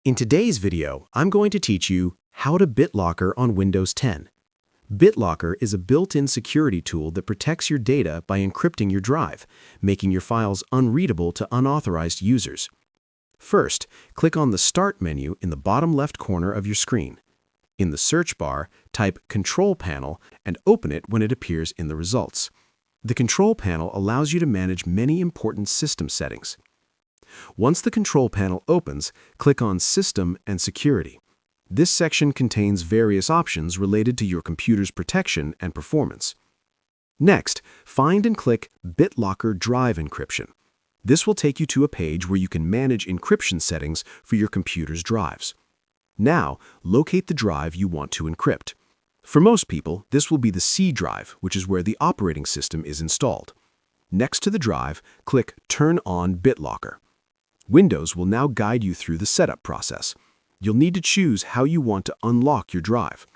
In today's video, I'm going to teach you how to BitLocker on Windows 10. BitLocker is a built-in security tool that protects your data by encrypting your drive, making your files unreadable to unauthorized users. First, click on the Start menu in the bottom left corner of your screen. In the search bar, type Control Panel and open it when it appears in the results. The Control Panel allows you to manage many important system settings. Once the Control Panel opens, click on System and Security. This section contains various options related to your computer's protection and performance. Next, find and click BitLocker Drive Encryption. This will take you to a page where you can manage encryption settings for your computer's drives. Now, locate the drive you want to encrypt. For most people, this will be the C drive, which is where the operating system is installed. Next to the drive, click Turn on BitLocker. Windows will now guide you through the setup process. You'll need to choose how you want to unlock your drive.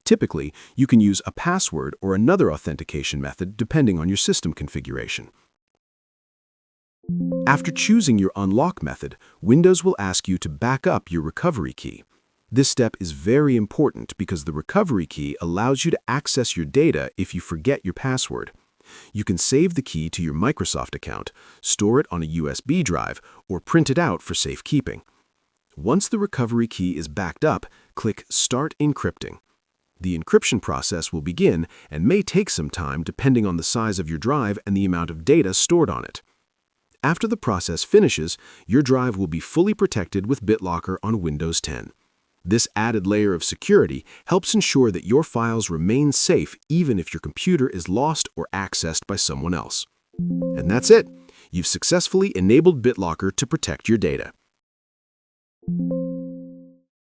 Typically, you can use a password or another authentication method depending on your system configuration. After choosing your unlock method, Windows will ask you to back up your recovery key. This step is very important because the recovery key allows you to access your data if you forget your password. You can save the key to your Microsoft account, store it on a USB drive, or print it out for safekeeping. Once the recovery key is backed up, click Start Encrypting. The encryption process will begin and may take some time depending on the size of your drive and the amount of data stored on it. After the process finishes, your drive will be fully protected with BitLocker on Windows 10. This added layer of security helps ensure that your files remain safe even if your computer is lost or accessed by someone else. And that's it. You've successfully enabled BitLocker to protect your data.